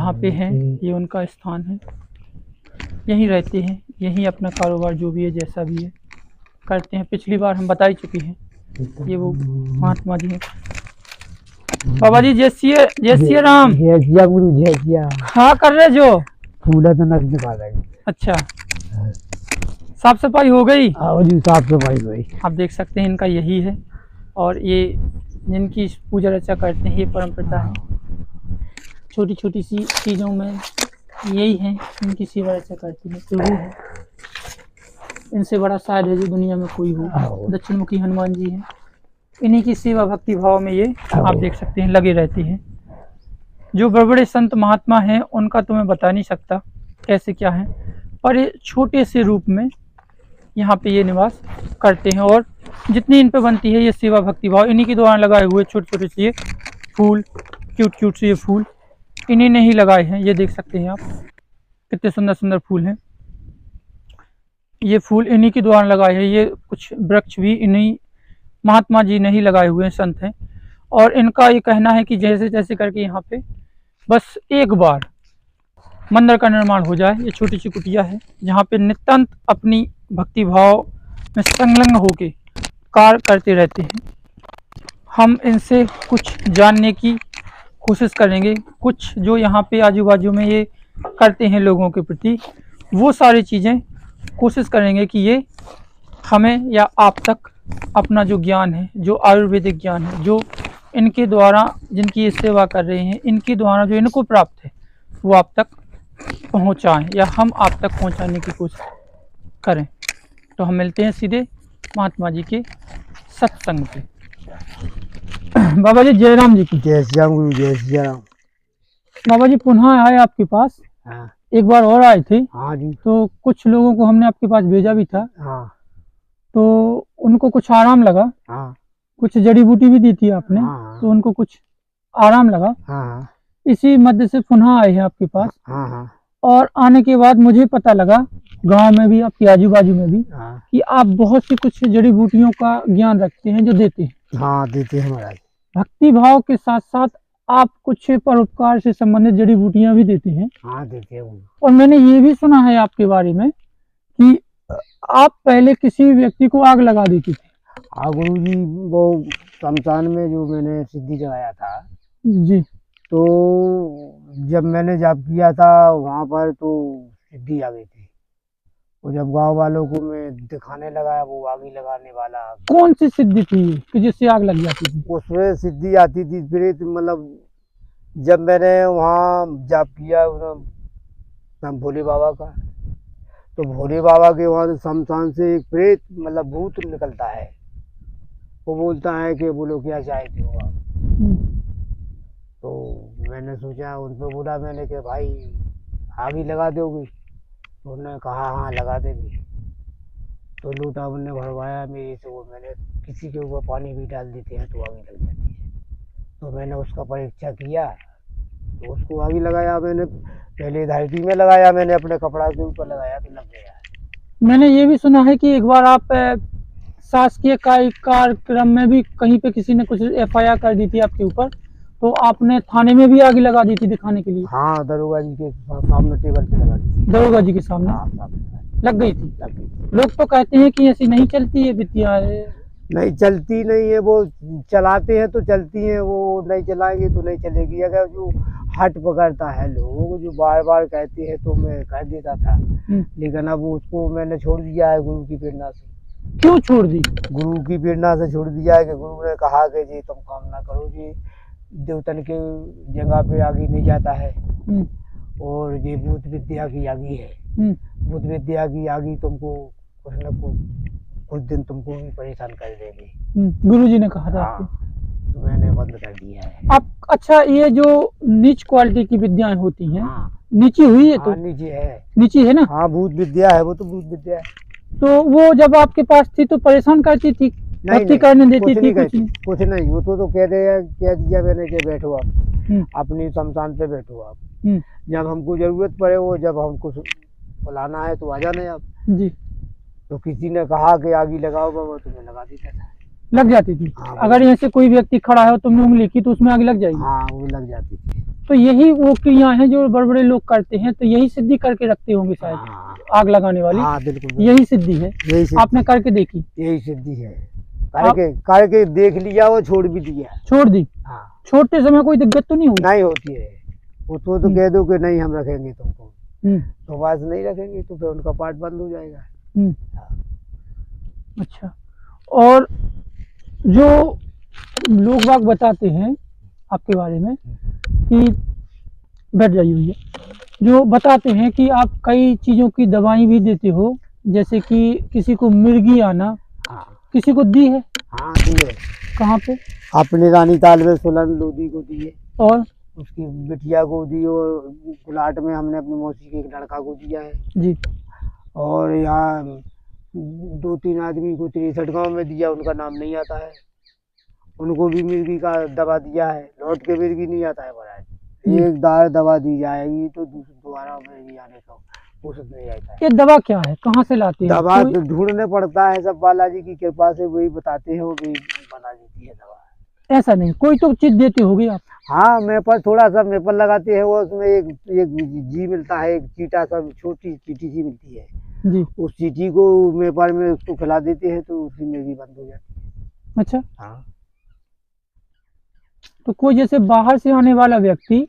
जहाँ पे हैं ये उनका स्थान है, यहीं रहते हैं, यहीं अपना कारोबार जो भी है जैसा भी है करते हैं। पिछली बार हम बता ही चुके हैं, ये वो महात्मा जी हैं। बाबा जी जय सिया राम। जय सिया गुरु जय सिया। हाँ कर रहे जो फूला तो नक निकाल रही। अच्छा, साफ सफाई हो गई? आओ जी साफ सफाई हुई। आप देख सकते हैं इनका यही है, और ये जिनकी पूजा अर्चा करते हैं ये परंपरा है। छोटी छोटी सी चीज़ों में यही है, इनकी सेवा अर्चा करते हैं। प्रभु है, इनसे बड़ा शायद है जो दुनिया में कोई हो। दक्षिण मुखी हनुमान जी हैं, इन्हीं की सेवा भक्ति भाव में ये आप देख सकते हैं लगे रहते हैं। जो बड़े बड़े संत महात्मा हैं उनका तो मैं बता नहीं सकता कैसे क्या है, पर ये छोटे से रूप में यहाँ पे ये निवास करते हैं, और जितनी इन पे बनती है ये सेवा भक्ति भाव इन्हीं के द्वारा लगाए हुए छोटे छोटे से ये फूल, क्यूट क्यूट से ये फूल इन्हीं ने ही लगाए हैं। ये देख सकते हैं आप कितने सुंदर सुंदर फूल हैं, ये फूल इन्हीं के द्वारा लगाए हैं। ये कुछ वृक्ष भी इन्हीं महात्मा जी ने ही लगाए हुए हैं, संत हैं। और इनका ये कहना है कि जैसे जैसे करके यहाँ पे बस एक बार मंदिर का निर्माण हो जाए। ये छोटी सी कुटिया है जहाँ पे नितांत अपनी भक्ति भाव में संलग्न होके कार्य करते रहते हैं। हम इनसे कुछ जानने की कोशिश करेंगे, कुछ जो यहाँ पे आजू बाजू में ये करते हैं लोगों के प्रति, वो सारी चीज़ें कोशिश करेंगे कि ये हमें या आप तक अपना जो ज्ञान है, जो आयुर्वेदिक ज्ञान है, जो इनके द्वारा जिनकी ये सेवा कर रहे हैं, इनके द्वारा जो इनको प्राप्त है वो आप तक पहुंचाएं, या हम आप तक पहुंचाने की कोशिश करें। तो हम मिलते हैं सीधे महात्मा जी के सत्संग पे। बाबा जी जय राम जी की। जय सिया गुरु जय सिया राम। बाबा जी पुनः आए आपके पास। हाँ। एक बार और आए थे। हाँ जी। तो कुछ लोगों को हमने आपके पास भेजा भी था। हाँ। तो उनको कुछ आराम लगा। हाँ। कुछ जड़ी बूटी भी दी थी आपने। हाँ। तो उनको कुछ आराम लगा। हाँ। इसी मध्य से पुनः आए हैं आपके पास। हाँ। हाँ। और आने के बाद मुझे पता लगा गांव में भी, आपके आजू बाजू में भी, हाँ। कि आप बहुत सी कुछ जड़ी बूटियों का ज्ञान रखते हैं जो देते हैं। हाँ देते हैं महाराज। भक्ति भाव के साथ साथ आप कुछ परोपकार से संबंधित जड़ी बूटियां भी देते हैं। हाँ देते हैं। और मैंने ये भी सुना है आपके बारे में कि आप पहले किसी व्यक्ति को आग लगा देती थी। हाँ गुरु जी, वो शमशान में जो मैंने सिद्धि जगाया था जी, तो जब मैंने जाप किया था वहाँ पर तो सिद्धि आ गई थी। वो जब गांव वालों को मैं दिखाने लगा, वो आग ही लगाने वाला। कौन सी सिद्धि थी कि जिससे आग लग जाती थी? उसमें सिद्धि आती थी प्रेत, मतलब जब मैंने वहाँ जाप किया नाम भोले बाबा का, तो भोले बाबा के वहाँ शमशान से एक प्रेत मतलब भूत निकलता है। वो बोलता है कि बोलो क्या चाहते हो आप। तो मैंने सोचा, उन पर बोला मैंने कि भाई आग ही लगा दोगे? तो उन्होंने कहा हाँ लगा देंगे। तो लोटा उन्होंने भरवाया मेरे से, वो मैंने किसी के ऊपर पानी भी डाल देते हैं तो आग लग जाती है। तो मैंने उसका परीक्षा किया तो उसको आग लगाया। मैंने पहले धारती में लगाया, मैंने अपने कपड़ा के ऊपर लगाया तो लग गया। मैंने ये भी सुना है कि एक बार आप शासकीय कार्यक्रम में भी कहीं पे किसी ने कुछ FIR कर दी थी आपके ऊपर, तो आपने थाने में भी आग लगा दी थी दिखाने के लिए। हाँ दरोगा जी के सामने टेबल पे लगा दी थी। दरोगा जी के सामने। हाँ, लग गई थी। लग गई। लोग तो कहते हैं कि ऐसी नहीं चलती है विद्या। नहीं चलती नहीं है, वो चलाते हैं तो चलती हैं, वो नहीं चलाएंगे तो नहीं चलेगी। अगर जो हट पकड़ता है लोग, जो बार बार कहते हैं तो मैं कह देता था, लेकिन अब उसको मैंने छोड़ दिया है गुरु की प्रेरणा से। क्यों छोड़ दी? गुरु की प्रेरणा से छोड़ दिया है कि गुरु ने कहा कि जी तुम काम ना करो जी, देवतन के जगह पे आगे नहीं जाता है, और ये भूत विद्या की आगी है। भूत विद्या की आगी तुमको कुछ न कुछ दिन तुमको भी परेशान कर देगी। गुरुजी ने कहा था आपको? तो मैंने बंद कर दिया है। आप अच्छा, ये जो नीच क्वालिटी की विद्याएं होती हैं, नीची हुई है? तो नीचे है। नीची है ना? हाँ भूत विद्या है, वो तो भूत विद्या है। तो वो जब आपके पास थी तो परेशान करती थी, भक्ति करने देती थी? कुछ नहीं, वो तो कह दिया मैंने कि बैठो आप अपनी शमशान पे बैठो आप, जब हमको जरूरत पड़े, वो जब हमको बुलाना है तो आ जाने आप जी। तो किसी ने कहा कि आगी लगाओ बाबा, तो मैं लगा देता था। लग जाती थी? हाँ, अगर यहाँ से कोई व्यक्ति खड़ा है और तुमने उंगली की तो उसमें आग लग जाएगी? हाँ वो लग जाती थी। तो यही वो क्रियाएं हैं जो बड़े बड़े लोग करते हैं, तो यही सिद्धि करके रखते होंगे शायद। हाँ आग लगाने वाली हाँ, बिल्कुल यही सिद्धि है। यही सिद्धि, आपने करके देखी? यही सिद्धि है। करके देख लिया, वो छोड़ भी दिया। छोड़ दी? हाँ, छोड़ते समय कोई दिक्कत तो नहीं हुई? नहीं होती है। उसको तो कह दो कि नहीं हम रखेंगे तुमको, हम्म, तो बस नहीं रखेंगे तो फिर उनका पाठ बंद हो जाएगा। हम्म। अच्छा, और जो लोग बाग बताते हैं आपके बारे में कि बैठ जाइए भैया, जो बताते हैं कि आप कई चीज़ों की दवाई भी देते हो, जैसे कि किसी को मिर्गी आना, हाँ किसी को दी है? हाँ, दिए। कहाँ पे? अपने रानी ताल में सोलन लोधी को दिए, और उसकी बिटिया को दी, और गुलाट में हमने अपनी मौसी के एक लड़का को दिया है, जी, और यहाँ 2-3 आदमी को 63 गाँव में दिया, उनका नाम नहीं आता है, उनको भी मिर्गी का दवा दिया है। लौट के मिर्गी नहीं आता है महाराज, एक दार दवा दी जाएगी तो दोबारा मिर्गी आने का कोशिश नहीं आता है। ये दवा क्या है, कहाँ से लाते हैं? दवा तो ढूंढने पड़ता है, सब बालाजी की कृपा से वही बताते हैं, वो भी बना देती है दवा। ऐसा नहीं, कोई तो चीज देते होगे आप? हाँ, मेरे पास थोड़ा सा मेपल लगाते हैं, वो उसमें एक जी मिलता है, एक चीटा सा छोटी चीटी सी मिलती है जी। उस चीटी को मेपर में उसको खिला देते हैं तो उसी में भी बंद हो जाती है। अच्छा, हाँ, तो कोई जैसे बाहर से आने वाला व्यक्ति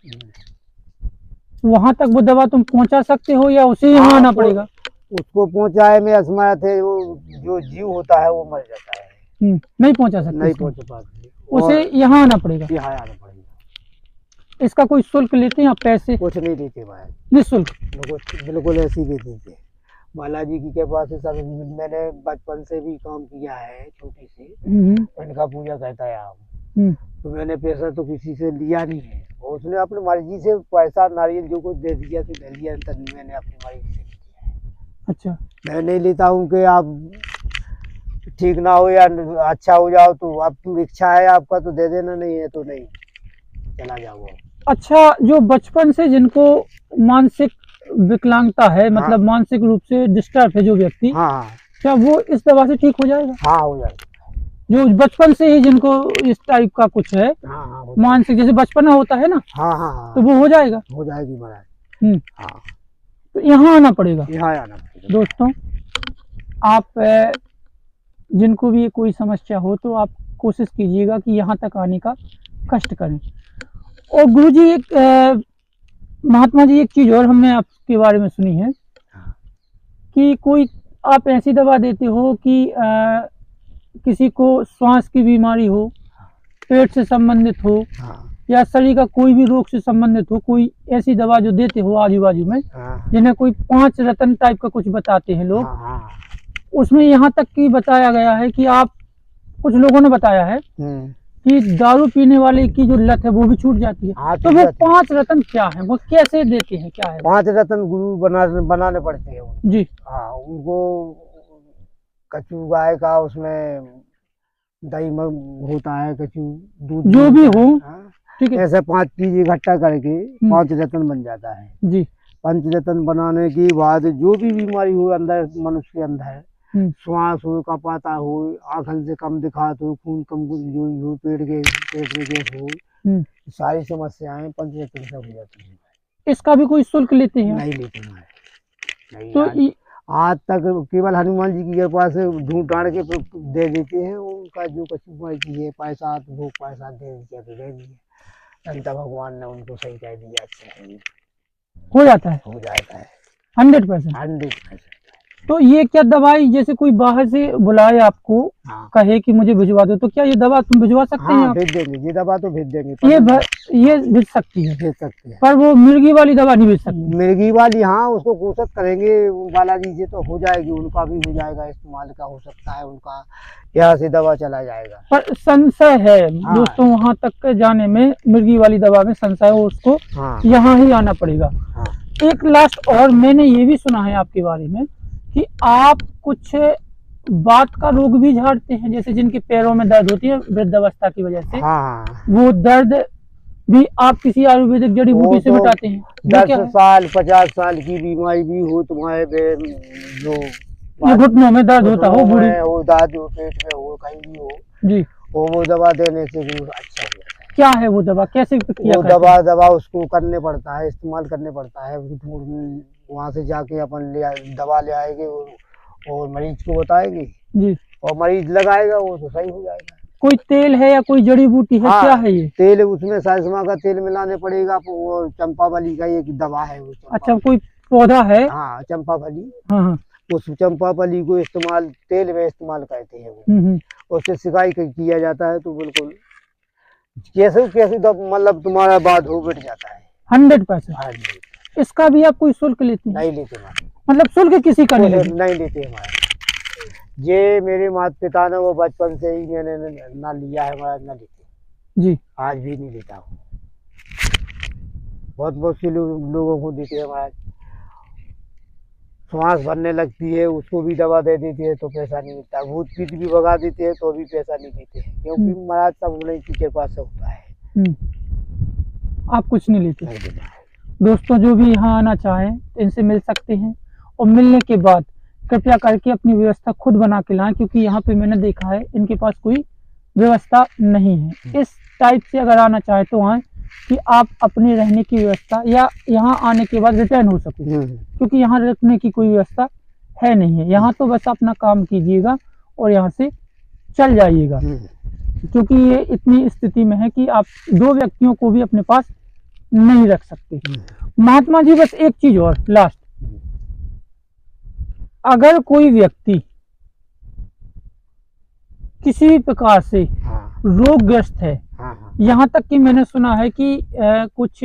वहां तक वो दवा तुम पहुंचा सकते हो या उसे यहाँ आना पड़ेगा? उसको पहुंचाए में असमर्थ है, वो जो जीव होता है वो मर जाता है। नहीं पहुंचा सकते? नहीं पहुंच पाते, उसे यहाँ आना पड़ेगा? यहाँ आना पड़ेगा। इसका कोई शुल्क लेते हैं या पैसे? कुछ नहीं देते भाई, निःशुल्क? बिल्कुल ऐसे ही दे देते। बालाजी की कृपा से सब, मैंने बचपन से भी काम किया है, छोटी से इनका पूजा करता है आप, तो मैंने पैसा तो किसी से लिया नहीं है, और उसने अपनी मर्जी से पैसा नारियल जो कुछ दे दिया तो दे दिया, तभी मैंने अपनी मर्जी से किया है। अच्छा, मैं नहीं लेता हूँ कि आप ठीक ना हो या अच्छा हो जाओ, तो आपकी इच्छा है आपका तो दे देना, नहीं है तो नहीं, चला जाओ। अच्छा, जो बचपन से जिनको मानसिक विकलांगता है, मतलब मानसिक रूप से डिस्टर्ब है जो व्यक्ति, हाँ, क्या वो इस दवा से ठीक हो जाएगा? हाँ हो जाएगा। जो बचपन से ही जिनको इस टाइप का कुछ है, हाँ, मानसिक, जैसे बचपन में होता है ना, हाँ, तो वो हो जाएगा? हो जाएगी महाराज। हाँ, तो यहाँ आना पड़ेगा। यहाँ आना पड़ेगा। दोस्तों, आप जिनको भी कोई समस्या हो तो आप कोशिश कीजिएगा कि यहाँ तक आने का कष्ट करें। और गुरुजी, एक महात्मा जी, एक चीज़ और हमने आपके बारे में सुनी है कि कोई आप ऐसी दवा देते हो कि किसी को श्वास की बीमारी हो, पेट से संबंधित हो, या शरीर का कोई भी रोग से संबंधित हो, कोई ऐसी दवा जो देते हो आजू बाजू में, जिन्हें कोई 5 रत्न टाइप का कुछ बताते हैं लोग, उसमें यहाँ तक कि बताया गया है कि आप, कुछ लोगों ने बताया है कि दारू पीने वाले की जो लत है वो भी छूट जाती है। तो वो 5 रत्न क्या है, वो कैसे देते हैं, क्या है? 5 रत्न गुरु बनाने पड़ते हैं जी। हाँ, उनको कचू गाय का, उसमें दही होता है, कचू दूध जो भी हो, ठीक है, ऐसे 5 चीज इकट्ठा करके 5 रत्न बन जाता है जी। 5 रत्न बनाने के बाद जो भी बीमारी हो अंदर, मनुष्य के अंदर, श्वास हो, कपाता हो, आंखन से कम दिखात हो, खून कम जो हो, पेट में गैस हो, सारी समस्याएं 5 रत्न से हो जाती है। इसका भी कोई शुल्क लेते हैं? नहीं लेते हैं, नहीं। तो आज तक केवल हनुमान जी की कृपा से ढूंढ ढांड के दे देते हैं, उनका जो कछु है पैसा, तो वो पैसा दे दिया तो दे दिया, अंत भगवान ने उनको सही कह दिया, हो जाता है, हो जाता है 100%। 100%। तो ये क्या दवाई, जैसे कोई बाहर से बुलाए आपको, कहे कि मुझे भिजवा दो, तो क्या ये दवा तुम भिजवा सकते हैं? भेज देंगे, ये दवा तो भेज देंगे, ये भेज सकती है, भेज सकते हैं, पर वो मिर्गी वाली दवा नहीं भेज सकती? मिर्गी वाली हाँ, उसको कोशिश करेंगे बालाजी से तो हो जाएगी, उनका भी हो जाएगा, इस्तेमाल का हो सकता है, उनका यहाँ से दवा चला जाएगा। पर संशय है दोस्तों, वहाँ तक जाने में मिर्गी वाली दवा में संशय हो, उसको यहाँ ही आना पड़ेगा। एक लास्ट, और मैंने ये भी सुना है आपके बारे में कि आप कुछ बात का रोग भी झाड़ते हैं, जैसे जिनके पैरों में दर्द होती है वृद्धावस्था की वजह से, वो दर्द भी आप किसी आयुर्वेदिक जड़ी बूटी से मिटाते हैं? 10 साल 50 साल की बीमारी भी हो तुम्हारे जो घुटनों में दर्द होता हो, बूढ़ी हो, दाद हो, पेट में हो, कहीं भी हो जी, वो दवा देने से अच्छा हो जाता है। क्या है वो दवा, कैसे प्रक्रिया वो करते हैं? दवा उसको करने पड़ता है, इस्तेमाल करने पड़ता है। वहाँ से जाके अपन दवा ले आएंगे और मरीज को बताएंगे जी। और मरीज लगाएगा, वो तो सही हो जाएगा। कोई तेल है या कोई जड़ी बूटी है, क्या है ये? तेल उसमें साइसमा का तेल मिलाने पड़ेगा। वो चंपावली का एक दवा है वो। अच्छा, कोई पौधा है? हाँ, चंपावली। हाँ हाँ। उस चंपावली को तेल में इस्तेमाल करते हैं वो। उससे सिकाई किया जाता है तो बिल्कुल कैसे कैसे मतलब तुम्हारा बाद हो बैठ जाता है 100%। हाँ जी। इसका भी आप कोई शुल्क लेते हैं? नहीं लेते हमारे, मतलब शुल्क किसी का नहीं लेते? नहीं लेते हमारे। ये मेरे माता पिता ने वो बचपन से ही मैंने ना लिया है, हमारा ना लेते जी। आज भी नहीं लेता हूँ। बहुत से लोगों को देते हैं हमारा। श्वास भरने लगती है उसको भी दवा दे देती है तो पैसा नहीं मिलता। भूत पीत भी भगा देते हैं तो भी पैसा नहीं देते हैं, क्योंकि महाराज सब उन्हीं के पास से होता है। आप कुछ नहीं लेते? नहीं देता है। दोस्तों, जो भी यहाँ आना चाहें इनसे मिल सकते हैं, और मिलने के बाद कृपया करके अपनी व्यवस्था खुद बना के लाएं, क्योंकि यहाँ पे मैंने देखा है इनके पास कोई व्यवस्था नहीं है। इस टाइप से अगर आना चाहे तो आए, कि आप अपने रहने की व्यवस्था या यहाँ आने के बाद रिटर्न हो सको, क्योंकि यहाँ रखने की कोई व्यवस्था है नहीं है। यहाँ तो बस अपना काम कीजिएगा और यहाँ से चल जाइएगा, क्योंकि ये इतनी स्थिति में है कि आप 2 व्यक्तियों को भी अपने पास नहीं रख सकते। महात्मा जी, बस एक चीज और लास्ट, अगर कोई व्यक्ति किसी भी प्रकार से रोगग्रस्त है, यहाँ तक कि मैंने सुना है कि कुछ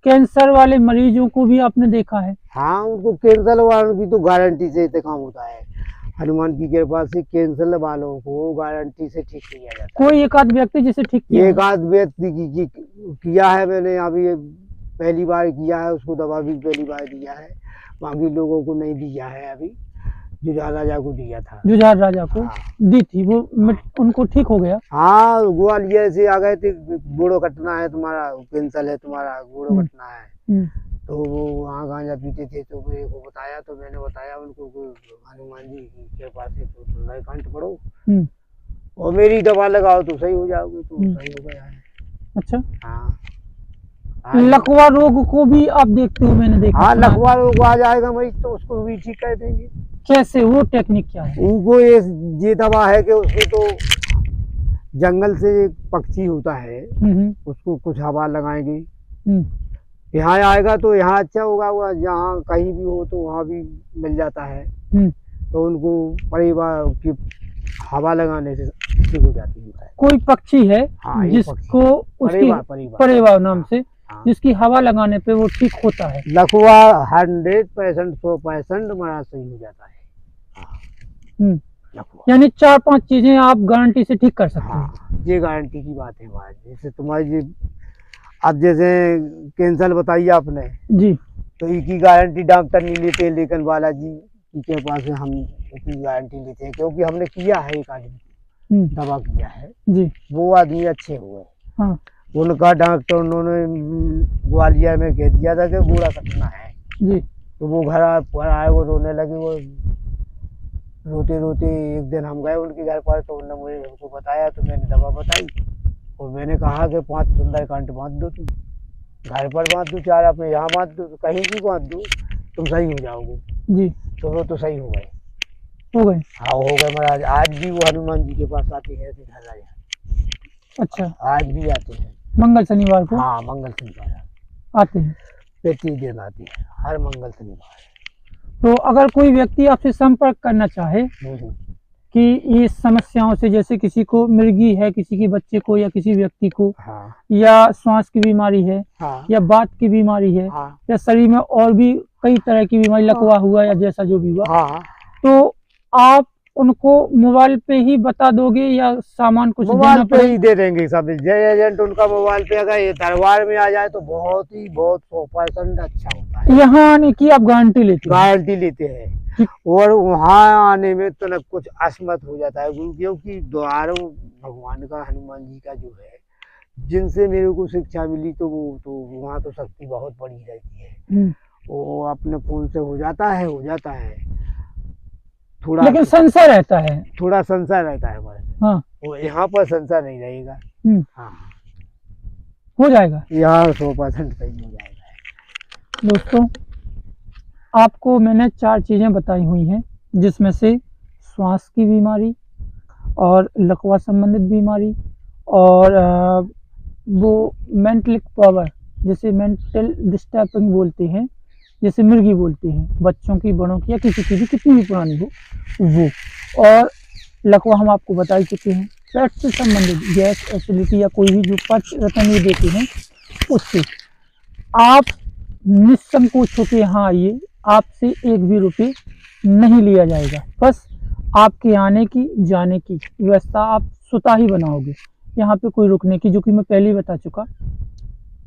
कैंसर वाले मरीजों को भी आपने देखा है? हाँ, उनको कैंसर वालों की तो गारंटी से काम होता है। हनुमान की कृपा से कैंसर वालों को गारंटी से ठीक किया जाता है। कोई एक आध व्यक्ति जिसे ठीक किया? एक आध व्यक्ति किया है मैंने, अभी पहली बार किया है, उसको दवा भी पहली बार दिया है। बाकी लोगों को नहीं दिया है। अभी जुझार राजा को दिया था। जुझार राजा को दी थी, वो उनको ठीक हो गया? हाँ, ग्वालियर से आ गए थे, गोड़ो कटना है तुम्हारा, कैंसर है तुम्हारा, गोड़ो कटना है। तो वो वहाँ गांजा पीते थे तो मेरे को बताया, तो मैंने बताया उनको हनुमान जी के पास से तो सुंदरकांड पढ़ो और मेरी दवा लगाओ तो सही हो जाओगे। तो सही हो गया है। अच्छा। हाँ, लकवा रोग को भी आप देखते हो? मैंने देखा। हाँ, लकवा रोग आ जाएगा मरीज तो उसको भी ठीक कर देंगे। कैसे, वो टेक्निक क्या है? उनको ये दवा है कि उसको तो जंगल से एक पक्षी होता है, उसको कुछ हवा लगाएंगे, यहाँ आएगा तो यहाँ अच्छा होगा, वो जहाँ कहीं भी हो तो वहाँ भी मिल जाता है। तो उनको परिवार की हवा लगाने से ठीक हो जाती है। कोई पक्षी है हाँ, जिसको उसकी परेवा नाम से, जिसकी हवा लगाने पे वो ठीक होता है? लकवा 100% 100% हमारा सही हो जाता है। यानी 4-5 चीजें आप गारंटी से ठीक कर सकते हैं। ये गारंटी की बात है हमारी। जैसे तुम्हारी अब जैसे कैंसर बताइए आपने जी, तो इसकी गारंटी डॉक्टर नहीं लेते, लेकिन बालाजी के पास हम इसकी गारंटी लेते हैं, क्योंकि हमने किया है, एक आदमी दवा किया है जी, वो आदमी अच्छे हुए। हाँ। उनका डॉक्टर उन्होंने ग्वालियर में कह दिया था कि गोड़ा कटना है जी, तो वो घर आए, वो रोने लगे। वो रोते रोते एक दिन हम गए उनके घर पर, तो उन्होंने मुझे उनको बताया, तो मैंने दवा बताई और मैंने कहा कि 5 सुंदरकांड बांध दो, तुम घर पर बांध दो, 4 अपने यहाँ बांध दो, कहीं भी बांध दो, तुम सही हो जाओगे जी। तो वो तो सही हो गए। हाँ, हो गए महाराज। आज भी वो हनुमान जी के पास आते हैं राजा। अच्छा, आज भी आते हैं मंगल शनिवार को? हाँ, मंगल शनिवार आते हैं, 35 दिन आते हैं, हर मंगल शनिवार। तो अगर कोई व्यक्ति आपसे संपर्क करना चाहे कि ये समस्याओं से, जैसे किसी को मिर्गी है, किसी के बच्चे को या किसी व्यक्ति को, हाँ, या श्वास की बीमारी है, हाँ, या बात की बीमारी है, हाँ, या शरीर में और भी कई तरह की बीमारी, लकवा हुआ या जैसा जो भी हुआ, हाँ, तो आप उनको मोबाइल पे ही बता दोगे या सामान कुछ मोबाइल पे ही दे देंगे सब? जय एजेंट उनका मोबाइल पे अगर ये दरबार में आ जाए तो बहुत 100% अच्छा होता है। यहाँ आने की आप गारंटी लेते हैं? गारंटी लेते हैं, और वहाँ आने में तो न कुछ असमत हो जाता है, क्योंकि द्वारों भगवान का, हनुमान जी का जो है, जिनसे मेरे को शिक्षा मिली, तो वो तो वहाँ तो शक्ति बहुत बड़ी रहती है। वो अपने फोन से हो जाता है थोड़ा, लेकिन संशय रहता है, थोड़ा संशय रहता है हमारे। हाँ, वो यहाँ पर संशय नहीं रहेगा। हाँ हो जाएगा। यहाँ 100% सही हो जाएगा। दोस्तों, आपको मैंने 4 चीज़ें बताई हुई हैं, जिसमें से श्वास की बीमारी और लकवा संबंधित बीमारी और वो मेंटल पावर, जैसे मेंटल डिस्टर्बिंग बोलते हैं, जैसे मिर्गी बोलते हैं, बच्चों की, बड़ों की या किसी की भी, कितनी भी पुरानी हो वो, और लकवा हम आपको बता ही चुके हैं। पेट से संबंधित गैस, एसिडिटी या कोई भी जो पच रतन ये देते हैं, उससे आप निसंकोच होकर यहाँ आइए, आपसे 1 भी रुपये नहीं लिया जाएगा। बस आपके आने की जाने की व्यवस्था आप स्वतः ही बनाओगे, यहाँ पे कोई रुकने की, जो कि मैं पहले ही बता चुका।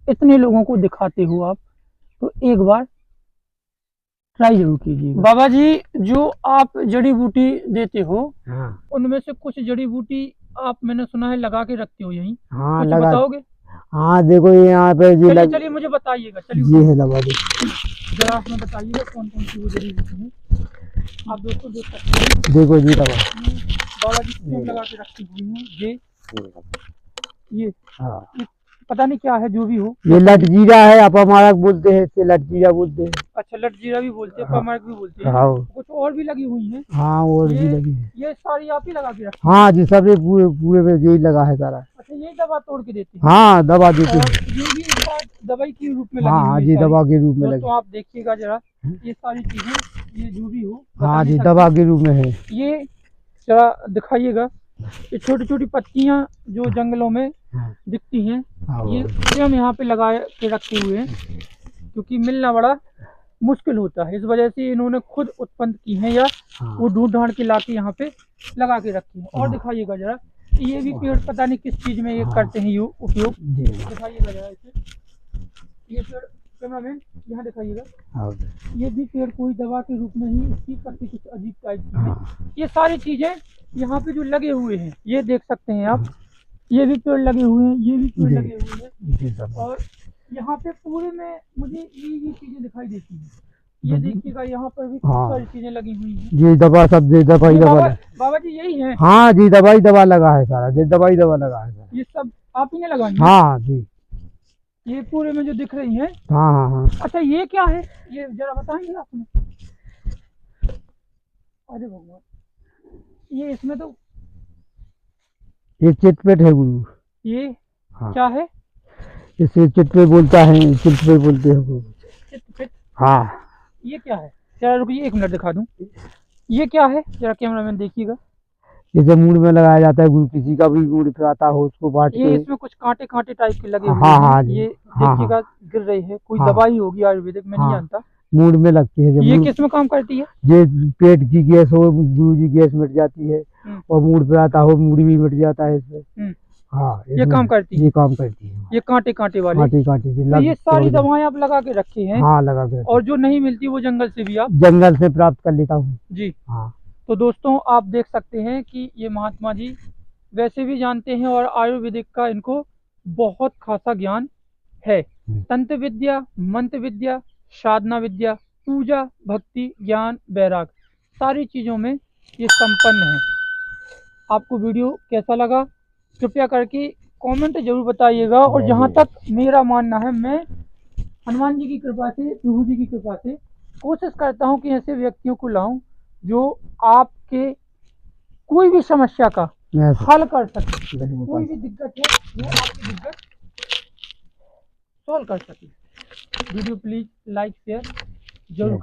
इतने लोगों को दिखाते हो आप, तो एक बार ट्राई जरूर कीजिए। बाबा जी, जो आप जड़ी बूटी देते हो, हाँ उनमें से कुछ जड़ी बूटी आप, मैंने सुना है, लगा के रखते हो यहीं, हाँ कुछ लगा। बताओगे? हाँ देखो ये यहाँ पे जी चलिए चलिए मुझे बताइएगा, चलिए ये है दवा जी। जरा आप हमें बताइएगा कौन कौन सी वो जड़ी बूटी है। आप दोस्तों देख सकते हैं, देखो जी दवा। बाबा जी क्यों लगा के रखी हुई है। ये हाँ पता नहीं क्या है, जो भी हो। ये लटजीरा है, अपमारक बोलते हैं, इसे लटजीरा बोलते हैं। अच्छा, लटजीरा भी बोलते हैं, हाँ। पमार्क भी बोलते हैं। हाँ कुछ और भी लगी हुई हैं। हाँ और भी ये लगी है। ये सारी आप ही लगा के रखते हाँ जी सब पूरे पूरे में यही लगा है सारा। अच्छा, यही दवा तोड़ के देते हैं। हाँ दवा देते और हैं। ये भी इस बार दवाई के रूप में लगी हाँ हाँ हुई जी है दवा के रूप में सारी। लगी। तो आप देखिएगा जरा, ये सारी चीजें, ये जो भी हो, हाँ बता जी नहीं दवा सकते। के रूप में है। ये जरा दिखाइएगा, ये छोटी छोटी पत्तियां जो जंगलों में हाँ। दिखती हैं, हाँ ये हम यहाँ पे लगा के रखे हुए हैं, क्योंकि मिलना बड़ा मुश्किल होता है। इस वजह से इन्होंने खुद उत्पन्न की हैं, या हाँ। वो ढूंढ ढांड के लाके यहाँ पे लगा के रखी है। और हाँ। दिखाइएगा जरा, ये भी पेड़ पता नहीं किस चीज में ये हाँ। करते हैं, ये उपयोग। जी दिखाइएगा जरा इसे, ये पेड़, कैमरामैन यहाँ दिखाइएगा, हाँ। ये भी पेड़ कोई दवा के रूप में ही, इसकी पत्ती कुछ अजीब टाइप की है। हाँ। ये सारी चीजें यहाँ पे जो लगे हुए हैं, ये देख सकते हैं आप, ये भी पेड़ लगे हुए हैं, ये भी पेड़ जी। लगे हुए हैं, जी सब। और यहाँ पे पूरे में मुझे ये चीजें दिखाई देती हैं। ये देखिएगा, यहाँ पर भी हाँ। खूब सारी चीजें लगी हुई हैं। जी दवा सब जी दवाई ये दवा बाबा बाबा जी यही है, हाँ जी दवाई दवा लगा है सारा जी दवाई दवा लगा है सारा। ये सब आप ही ने लगाई हैं? हाँ जी ये पूरे में जो दिख रही हैं। हाँ हाँ हाँ। अच्छा, ये क्या है, ये जरा बताएंगे आप हमें? अरे भगवान, ये इसमें तो ये चिटपेट है गुरु। ये हाँ। क्या है? इसे चिटपे बोलता है, चिटपे बोलते हैं गुरु। चिटपिट? हाँ ये क्या है? जरा रुकिए, 1 मिनट दिखा दूं। ये क्या है, जरा कैमरामैन देखिएगा। जैसे मूड में लगाया जाता है गुरु, किसी का भी मूड फिराता हो उसको बांट ये के। इसमें कुछ कांटे कांटे टाइप के लगे हुए हाँ, हैं। हाँ जी। ये हाँ, देखिएगा, गिर रही है, कोई हाँ। दवाई होगी आयुर्वेदिक, मैं नहीं हाँ। जानता। मूड में लगती है जब ये मूड- किस में काम करती है? ये पेट की गैस हो गुरु जी, गैस मिट जाती है। और मूड फिराता हो, मूड भी मिट जाता है इसमें। हाँ ये काम करती है, ये काम करती है। ये कांटे कांटे वाले। कांटे कांटे से तो ये सारी दवाएं आप लगा के रखे हैं, हाँ लगा के। और जो नहीं मिलती वो जंगल से भी आप? जंगल से प्राप्त कर लेता हूँ जी। हाँ। तो दोस्तों, आप देख सकते हैं कि ये महात्मा जी वैसे भी जानते हैं, और आयुर्वेदिक का इनको बहुत खासा ज्ञान है। तंत्र विद्या, मंत्र विद्या, साधना विद्या, पूजा, भक्ति, ज्ञान, वैराग, सारी चीज़ों में ये संपन्न है। आपको वीडियो कैसा लगा, कृपया करके कमेंट जरूर बताइएगा। और जहाँ तक मेरा मानना है, मैं हनुमान जी की कृपा से, प्रभु जी की कृपा से कोशिश करता हूँ कि ऐसे व्यक्तियों को लाऊं जो आपके कोई भी समस्या का हल कर सके। कोई भी दिक्कत है वो आपकी दिक्कत सॉल्व कर सके। वीडियो प्लीज लाइक शेयर जरूर।